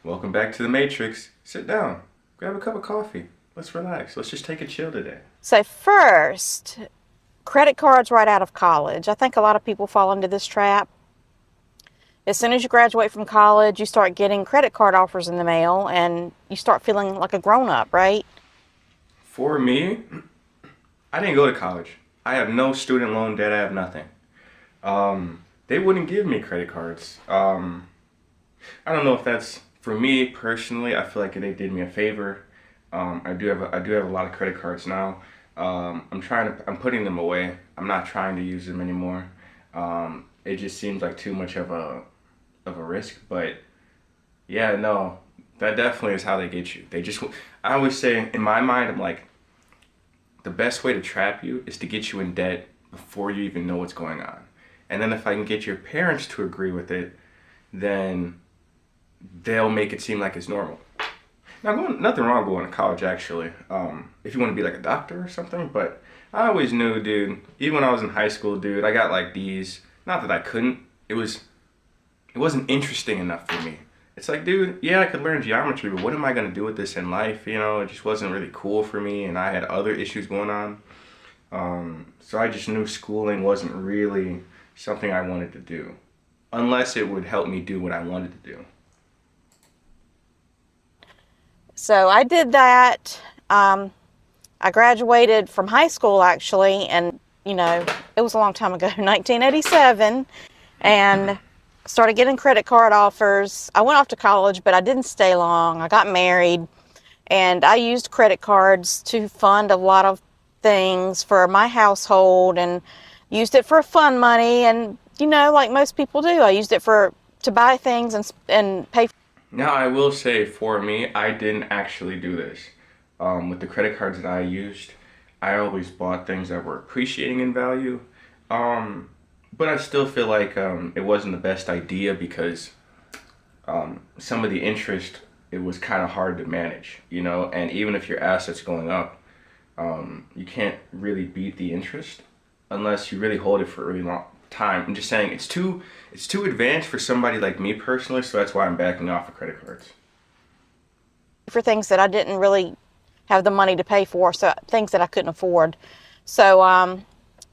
Welcome back to the Matrix. Sit down, grab a cup of coffee. Let's relax. Let's just take a chill today. So first, credit cards right out of college. I think a lot of people fall into this trap. As soon as you graduate from college, you start getting credit card offers in the mail and you start feeling like a grown up, right? For me, I didn't go to college. I have no student loan debt. I have nothing. They wouldn't give me credit cards. I don't know if that's for me personally. I feel like they did me a favor. I do have a lot of credit cards now. I'm putting them away. I'm not trying to use them anymore. It just seems like too much of a risk. But yeah, no, that definitely is how they get you. I always say in my mind, I'm like, the best way to trap you is to get you in debt before you even know what's going on. And then if I can get your parents to agree with it, then they'll make it seem like it's normal. Now, nothing wrong going to college actually. If you want to be like a doctor or something, but I always knew, dude. Even when I was in high school, dude, I got like D's. Not that I couldn't. It wasn't interesting enough for me. It's like, dude, yeah, I could learn geometry, but what am I gonna do with this in life? It just wasn't really cool for me, and I had other issues going on. So I just knew schooling wasn't really something I wanted to do, unless it would help me do what I wanted to do. So I did that. I graduated from high school actually, and it was a long time ago, 1987, and started getting credit card offers. I went off to college, but I didn't stay long. I got married, and I used credit cards to fund a lot of things for my household and used it for fun money. And like most people do, I used it for to buy things and pay. Now, I will say for me, I didn't actually do this. With the credit cards that I used, I always bought things that were appreciating in value. Um, but I still feel like it wasn't the best idea because some of the interest, it was kind of hard to manage. And even if your assets going up, you can't really beat the interest unless you really hold it for a really long time. I'm just saying it's too advanced for somebody like me personally, so that's why I'm backing off of credit cards. For things that I didn't really have the money to pay for, so things that I couldn't afford. So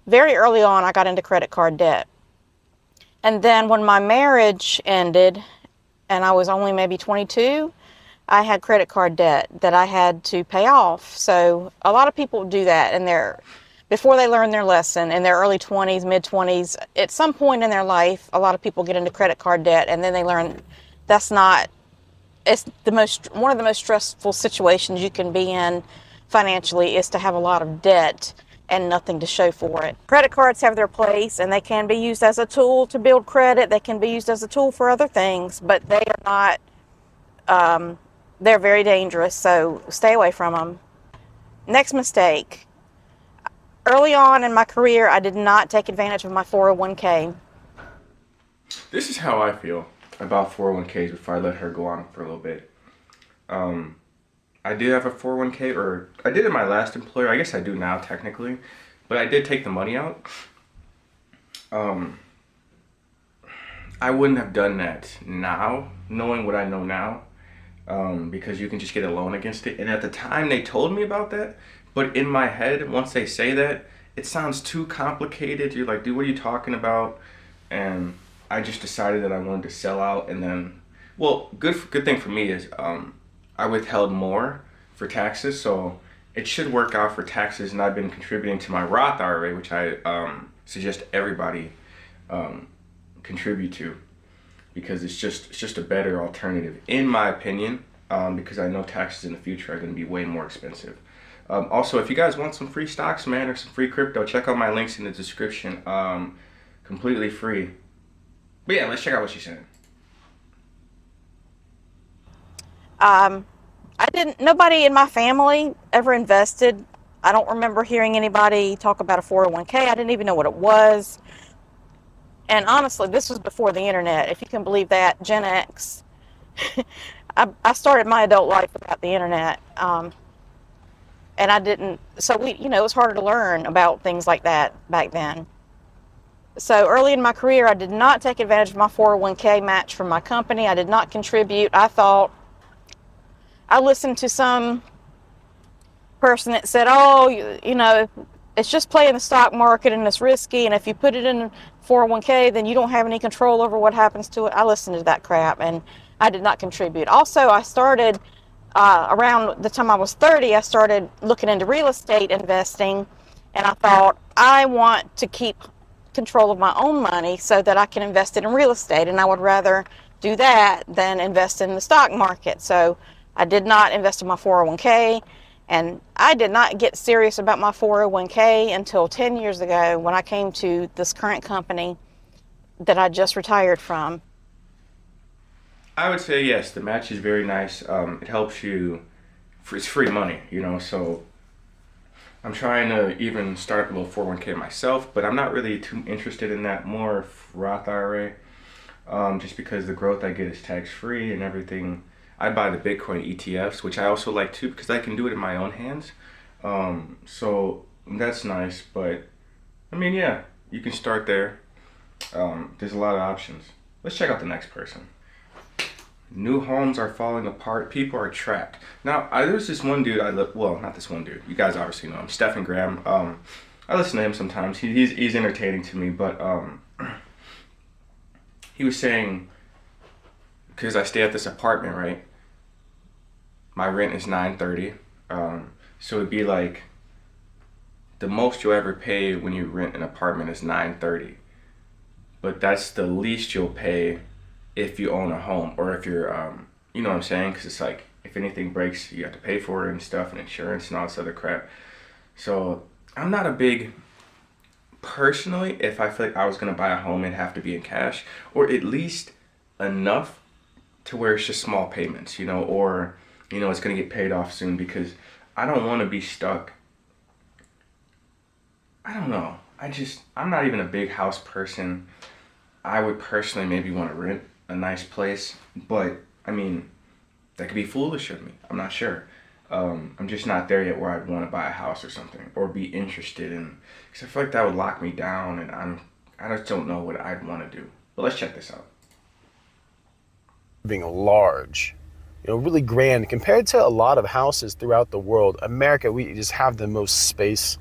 very early on, I got into credit card debt. And then when my marriage ended, and I was only maybe 22, I had credit card debt that I had to pay off. So a lot of people do that in before they learn their lesson in their early 20s, mid 20s. At some point in their life, a lot of people get into credit card debt, and then they learn that's not it's one of the most stressful situations you can be in financially is to have a lot of debt and nothing to show for it. Credit cards have their place and they can be used as a tool to build credit. They can be used as a tool for other things, but they are not, they're very dangerous, so stay away from them. Next mistake. Early on in my career, I did not take advantage of my 401k. This is how I feel about 401ks before I let her go on for a little bit. Um, I did have a 401k, or I did in my last employer. I guess I do now technically, but I did take the money out. Um, I wouldn't have done that now, knowing what I know now, because you can just get a loan against it. And at the time, they told me about that, but in my head, once they say that, it sounds too complicated. You're like, dude, what are you talking about? And I just decided that I wanted to sell out, and then, well, good thing for me is I withheld more for taxes, so it should work out for taxes. And I've been contributing to my Roth IRA, which I suggest everybody um, contribute to because it's just a better alternative in my opinion. Because I know taxes in the future are going to be way more expensive. Also, if you guys want some free stocks, man, or some free crypto, check out my links in the description. Completely free. But yeah, let's check out what she's saying. Um, nobody in my family ever invested. I don't remember hearing anybody talk about a 401k. I didn't even know what it was. And honestly, this was before the internet, if you can believe that. Gen X. I started my adult life without the internet. And I didn't, so it was harder to learn about things like that back then. So early in my career, I did not take advantage of my 401k match from my company. I did not contribute. I thought I listened to some person that said, oh, you know, it's just playing the stock market and it's risky, and if you put it in 401k, then you don't have any control over what happens to it. I listened to that crap, and I did not contribute. Also, I started around the time I was 30, I started looking into real estate investing, and I thought, I want to keep control of my own money so that I can invest it in real estate, and I would rather do that than invest in the stock market. So I did not invest in my 401k, and I did not get serious about my 401k until 10 years ago when I came to this current company that I just retired from. I would say yes, the match is very nice. It helps you, it's free money, you know, so I'm trying to even start up a little 401k myself, but I'm not really too interested in that, more Roth IRA, just because the growth I get is tax-free and everything. I buy the Bitcoin ETFs, which I also like too, because I can do it in my own hands. So that's nice, but I mean, yeah, you can start there. There's a lot of options. Let's check out the next person. New homes are falling apart. People are trapped. Now, there's this one dude well, not this one dude. You guys obviously know him, Stephen Graham. I listen to him sometimes. He's entertaining to me, but he was saying, because I stay at this apartment, right? My rent is $930. So it'd be like the most you'll ever pay when you rent an apartment is $930. But that's the least you'll pay if you own a home, or if you're, you know what I'm saying? Because it's like, if anything breaks, you have to pay for it and stuff, and insurance and all this other crap. So I'm not a big, personally, if I feel like I was going to buy a home, it'd have to be in cash, or at least enough to where it's just small payments, you know, or, you know, it's going to get paid off soon, because I don't want to be stuck. I don't know. I'm not even a big house person. I would personally maybe want to rent a nice place, but I mean, that could be foolish of me. I'm not sure. I'm just not there yet where I'd want to buy a house or something, or be interested in, because I feel like that would lock me down, and I just don't know what I'd want to do. But let's check this out. Being large, you know, really grand compared to a lot of houses throughout the world. America, we just have the most space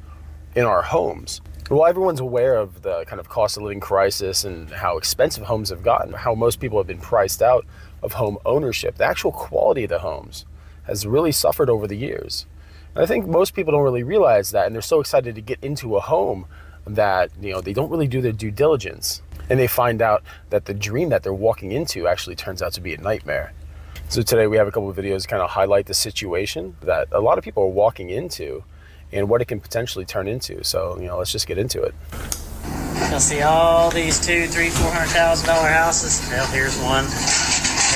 in our homes. Well, everyone's aware of the kind of cost of living crisis and how expensive homes have gotten, how most people have been priced out of home ownership. The actual quality of the homes has really suffered over the years. And I think most people don't really realize that, and they're so excited to get into a home that, you know, they don't really do their due diligence. And they find out that the dream that they're walking into actually turns out to be a nightmare. So today we have a couple of videos to kind of highlight the situation that a lot of people are walking into and what it can potentially turn into. So, you know, let's just get into it. You'll see all these $200,000, $300,000, $400,000 houses. Well, here's one.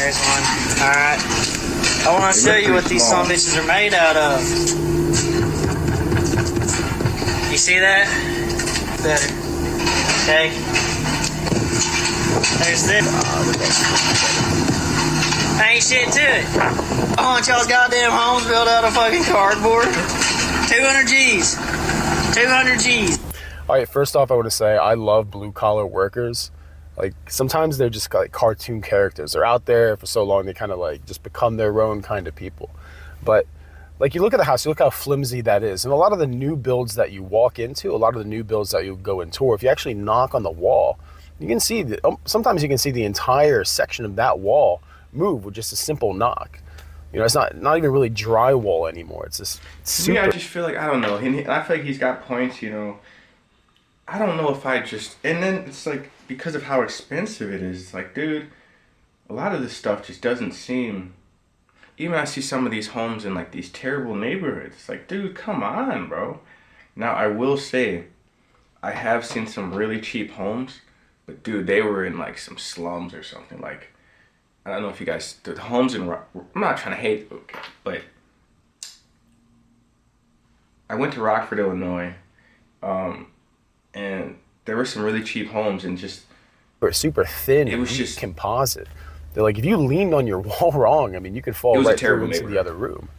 There's one. All right. I want to show you what these son bitches are made out of. You see that? Better. Okay. There's this. Ain't shit to it. I want y'all's goddamn homes built out of fucking cardboard. 200 G's. 200 G's. All right, first off, I want to say I love blue-collar workers. Like, sometimes they're just like cartoon characters. They're out there for so long, they kind of like just become their own kind of people. But like, you look at the house, you look how flimsy that is. And a lot of the new builds that you walk into, a lot of the new builds that you go and tour, if you actually knock on the wall, you can see that sometimes you can see the entire section of that wall move with just a simple knock. You know, it's not even really drywall anymore. It's just super. To me, I just feel like, I don't know. And I feel like he's got points, you know. I don't know if I just, and then it's like, because of how expensive it is, it's like, dude, a lot of this stuff just doesn't seem, even I see some of these homes in like these terrible neighborhoods. It's like, dude, come on, bro. Now, I will say, I have seen some really cheap homes, but dude, they were in like some slums or something. Like, I don't know if you guys, the homes in, I'm not trying to hate, but I went to Rockford, Illinois, and there were some really cheap homes, and just super thin. It was just composite. They're like, if you leaned on your wall wrong, I mean, you could fall right through into the other room.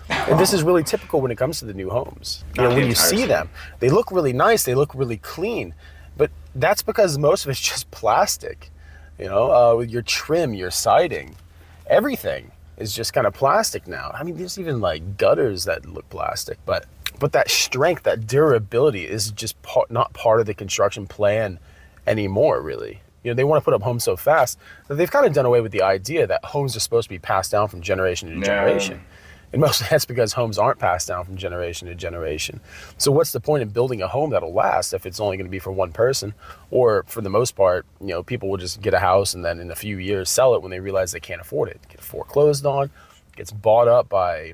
And this is really typical when it comes to the new homes. You know, when you see them, they look really nice, they look really clean, but that's because most of it's just plastic. You know, with your trim, your siding, everything. is just kind of plastic now. I mean, there's even like gutters that look plastic, but that strength, that durability is just not part of the construction plan anymore, really. You know, they want to put up homes so fast that they've kind of done away with the idea that homes are supposed to be passed down from generation to generation. And mostly that's because homes aren't passed down from generation to generation. So what's the point in building a home that'll last if it's only going to be for one person? Or for the most part, you know, people will just get a house and then in a few years sell it when they realize they can't afford it. Get foreclosed on, gets bought up by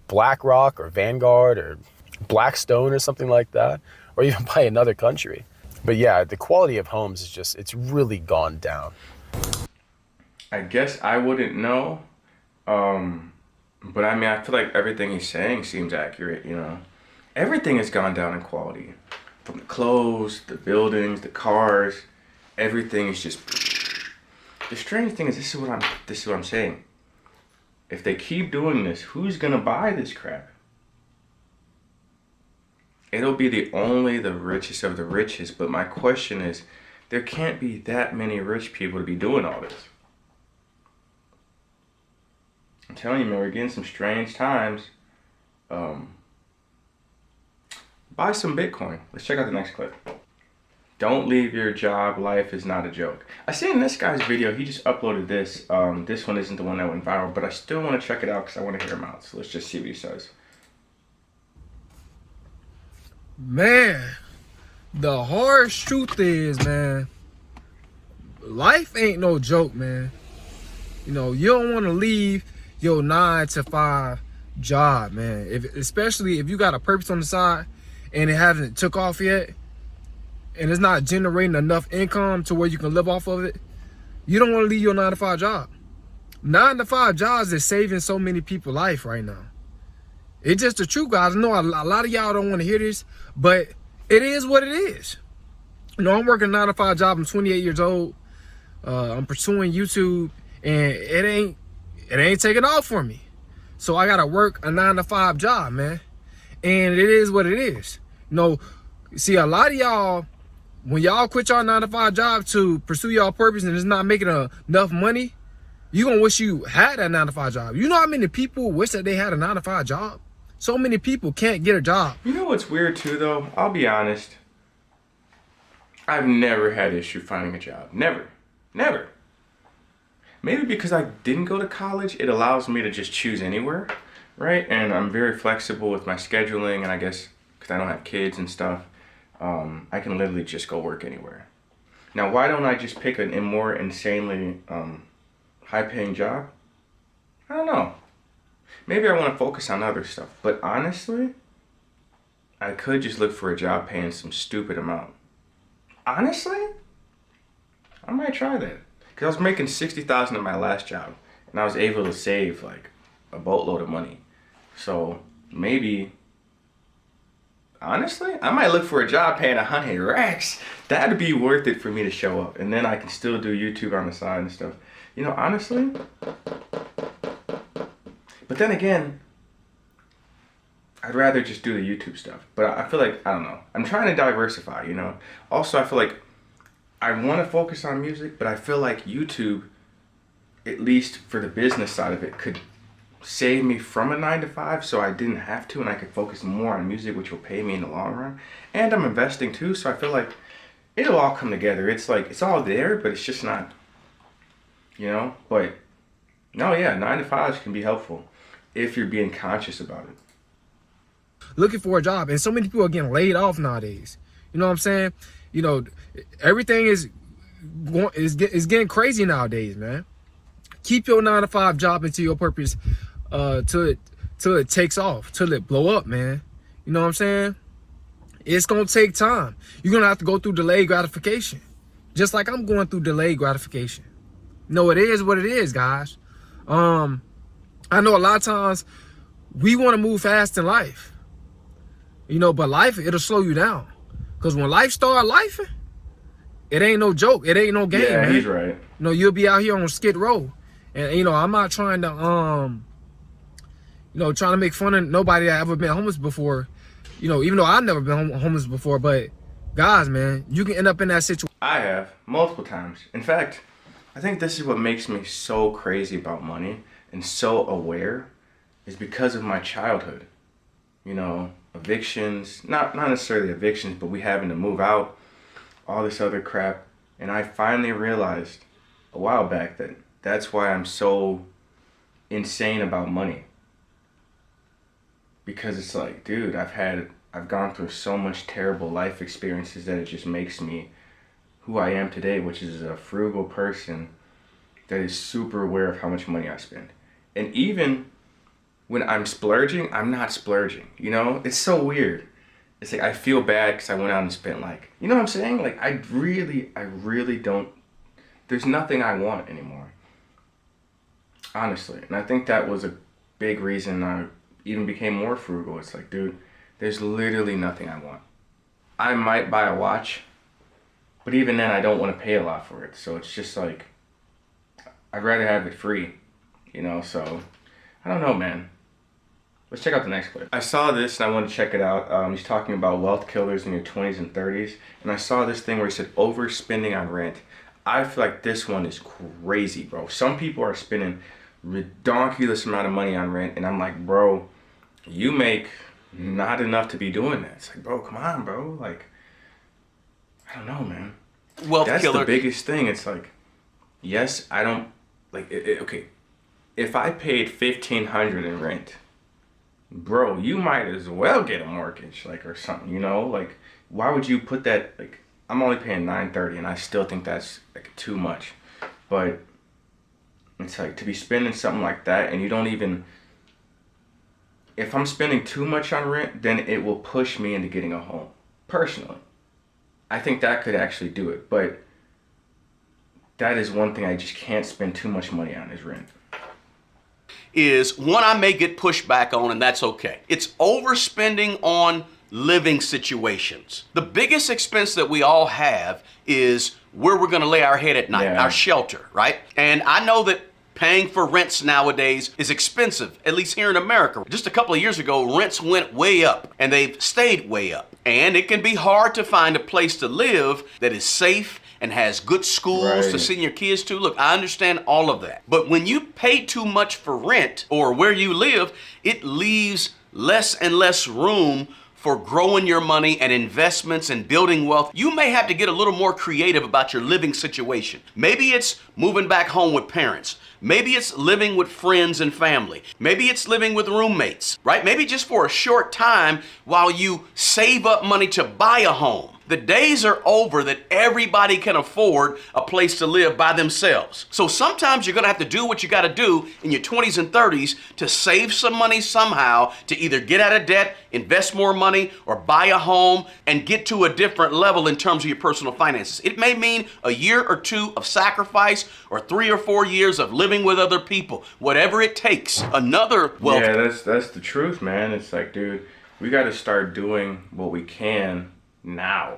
BlackRock or Vanguard or Blackstone or something like that, or even by another country. But yeah, the quality of homes is just, it's really gone down. I guess I wouldn't know. But I mean, I feel like everything he's saying seems accurate, you know. Everything has gone down in quality. From the clothes, the buildings, the cars, everything is just... The strange thing is this is what I'm saying. If they keep doing this, who's gonna buy this crap? It'll be the richest of the richest, but my question is, there can't be that many rich people to be doing all this. I'm telling you, man, we're getting some strange times. Buy some Bitcoin. Let's check out the next clip. Don't leave your job. Life is not a joke. I seen this guy's video. He just uploaded this. This one isn't the one that went viral, but I still want to check it out because I want to hear him out. So let's just see what he says. Man, the harsh truth is, man, life ain't no joke, man. You know, you don't want to leave your 9-to-5 job, man. Especially if you got a purpose on the side and it hasn't took off yet and it's not generating enough income to where you can live off of it. You don't want to leave your 9-to-5 job. 9-to-5 jobs is saving so many people's life right now. It's just the truth, guys. I know a lot of y'all don't want to hear this, but it is what it is. You know, I'm working a 9-to-5 job. I'm 28 years old. I'm pursuing YouTube, and it ain't taking off for me. So I gotta work a 9-to-5 job, man. And it is what it is. You know, see, a lot of y'all, when y'all quit y'all 9-to-5 job to pursue y'all purpose and it's not making enough money, you gonna wish you had that 9-to-5 job. You know how many people wish that they had a 9-to-5 job? So many people can't get a job. You know what's weird too, though? I'll be honest. I've never had issue finding a job. Never. Never. Maybe because I didn't go to college, it allows me to just choose anywhere, right? And I'm very flexible with my scheduling, and I guess because I don't have kids and stuff, I can literally just go work anywhere. Now, why don't I just pick a more insanely high-paying job? I don't know. Maybe I want to focus on other stuff. But honestly, I could just look for a job paying some stupid amount. Honestly, I might try that. Because I was making $60,000 in my last job. And I was able to save like a boatload of money. So maybe, honestly, I might look for a job paying 100 racks. That'd be worth it for me to show up. And then I can still do YouTube on the side and stuff. You know, honestly. But then again, I'd rather just do the YouTube stuff. But I feel like, I don't know. I'm trying to diversify, you know. Also, I feel like I want to focus on music, but I feel like YouTube, at least for the business side of it, could save me from a 9-to-5 so I didn't have to and I could focus more on music, which will pay me in the long run. And I'm investing too, so I feel like it'll all come together. It's like, it's all there, but it's just not, you know. But, no, yeah, 9-to-5s can be helpful if you're being conscious about it. Looking for a job, and so many people are getting laid off nowadays. You know what I'm saying? You know, everything is getting crazy nowadays, man. Keep your 9-to-5 job into your purpose till it takes off, till it blow up, man. You know what I'm saying? It's gonna take time. You're gonna have to go through delayed gratification, just like I'm going through delayed gratification. No, it is what it is, guys. I know a lot of times we want to move fast in life, you know, but life, it'll slow you down. Because when life start life, it ain't no joke. It ain't no game, yeah, man. He's right. You know, you'll be out here on Skid Row. And, you know, I'm not trying to, you know, trying to make fun of nobody that ever been homeless before. You know, even though I've never been homeless before. But, guys, man, you can end up in that situation. I have, multiple times. In fact, I think this is what makes me so crazy about money. and so aware is because of my childhood. You know, evictions, not necessarily evictions, but we having to move out, all this other crap. And I finally realized a while back that that's why I'm so insane about money. Because it's like, dude, I've gone through so much terrible life experiences that it just makes me who I am today, which is a frugal person that is super aware of how much money I spend. And even when I'm splurging, I'm not splurging, you know? It's so weird. It's like I feel bad because I went out and spent like, you know what I'm saying? Like I really don't, there's nothing I want anymore. Honestly. And I think that was a big reason I even became more frugal. It's like, dude, there's literally nothing I want. I might buy a watch, but even then I don't want to pay a lot for it. So it's just like, I'd rather have it free, you know? So I don't know, man. Let's check out the next clip. I saw this and I wanted to check it out. He's talking about wealth killers in your 20s and 30s. And I saw this thing where he said overspending on rent. I feel like this one is crazy, bro. Some people are spending ridiculous amount of money on rent. And I'm like, bro, you make not enough to be doing that. It's like, bro, come on, bro. Like, I don't know, man. Wealth That's killer. the biggest thing. It's like, yes, I don't, like, okay. If I paid $1,500 in rent, bro, you might as well get a mortgage, like, or something, you know? Like, why would you put that, like, I'm only paying $930 and I still think that's, like, too much. But it's like, to be spending something like that and you don't even, if I'm spending too much on rent, then it will push me into getting a home, personally. I think that could actually do it, but that is one thing I just can't spend too much money on is rent. Is one I may get pushed back on, and that's okay. It's overspending on living situations. The biggest expense that we all have is where we're gonna lay our head at night, Yeah. our shelter, right? And I know that paying for rents nowadays is expensive, at least here in America. Just a couple of years ago, rents went way up, and they've stayed way up. And it can be hard to find a place to live that is safe and has good schools to Right. send your kids to. Look, I understand all of that. But when you pay too much for rent or where you live, it leaves less and less room for growing your money and investments and building wealth. You may have to get a little more creative about your living situation. Maybe it's moving back home with parents. Maybe it's living with friends and family. Maybe it's living with roommates, right? Maybe just for a short time while you save up money to buy a home. The days are over that everybody can afford a place to live by themselves. So sometimes you're gonna have to do what you gotta do in your 20s and 30s to save some money somehow to either get out of debt, invest more money, or buy a home and get to a different level in terms of your personal finances. It may mean a year or two of sacrifice or 3 or 4 years of living with other people. Whatever it takes. Another wealth. Yeah, that's the truth, man. It's like, dude, we got to start doing what we can now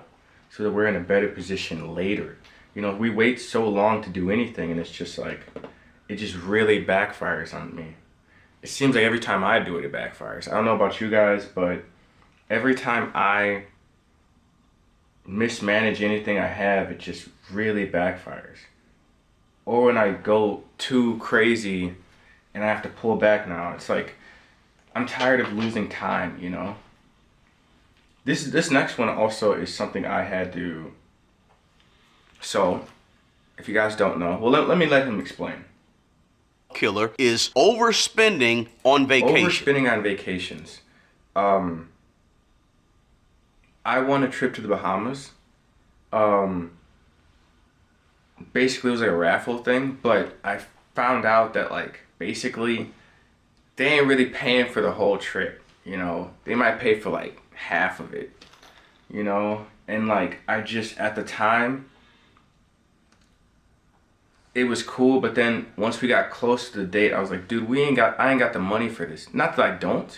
so that we're in a better position later. You know, we wait so long to do anything and it's just like, it just really backfires on me. It seems like every time I do it, it backfires. I don't know about you guys, but every time I mismanage anything I have, it just really backfires. Or when I go too crazy and I have to pull back now, it's like, I'm tired of losing time, you know? This next one also is something I had to, so if you guys don't know, well, let me let him explain. Killer is overspending on vacation. Overspending on vacations. I won a trip to the Bahamas. Basically it was like a raffle thing, but I found out that like basically they ain't really paying for the whole trip, you know? They might pay for like half of it, you know? And like I just at the time it was cool, but then once we got close to the date, I was like, dude, I ain't got the money for this. Not that I don't.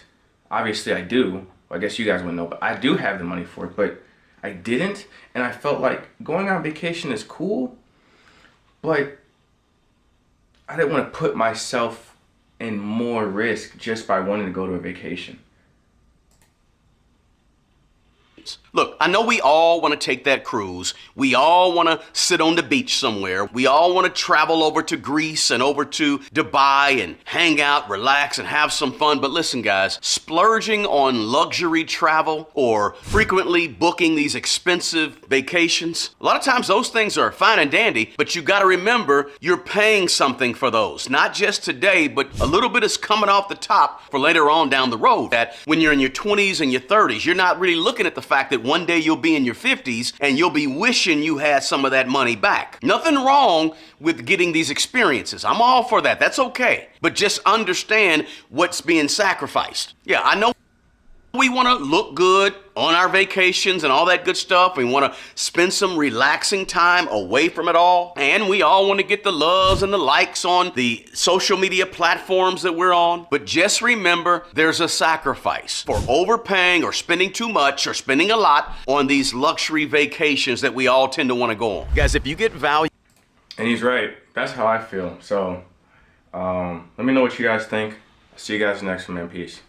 Obviously I do. Well, I guess you guys wouldn't know, but I do have the money for it, but I didn't, and I felt like going on vacation is cool, but I didn't want to put myself in more risk just by wanting to go to a vacation. Look, I know we all want to take that cruise. We all want to sit on the beach somewhere. We all want to travel over to Greece and over to Dubai and hang out, relax, and have some fun. But listen, guys, splurging on luxury travel or frequently booking these expensive vacations, a lot of times those things are fine and dandy, but you got to remember you're paying something for those. Not just today, but a little bit is coming off the top for later on down the road. That when you're in your 20s and your 30s, you're not really looking at the fact that one day you'll be in your 50s and you'll be wishing you had some of that money back. Nothing wrong with getting these experiences. I'm all for that. That's okay. But just understand what's being sacrificed. Yeah, I know we want to look good on our vacations and all that good stuff. We want to spend some relaxing time away from it all. And we all want to get the loves and the likes on the social media platforms that we're on. But just remember, there's a sacrifice for overpaying or spending too much or spending a lot on these luxury vacations that we all tend to want to go on. Guys, if you get value. And he's right. That's how I feel. So let me know what you guys think. See you guys next one, man. Peace.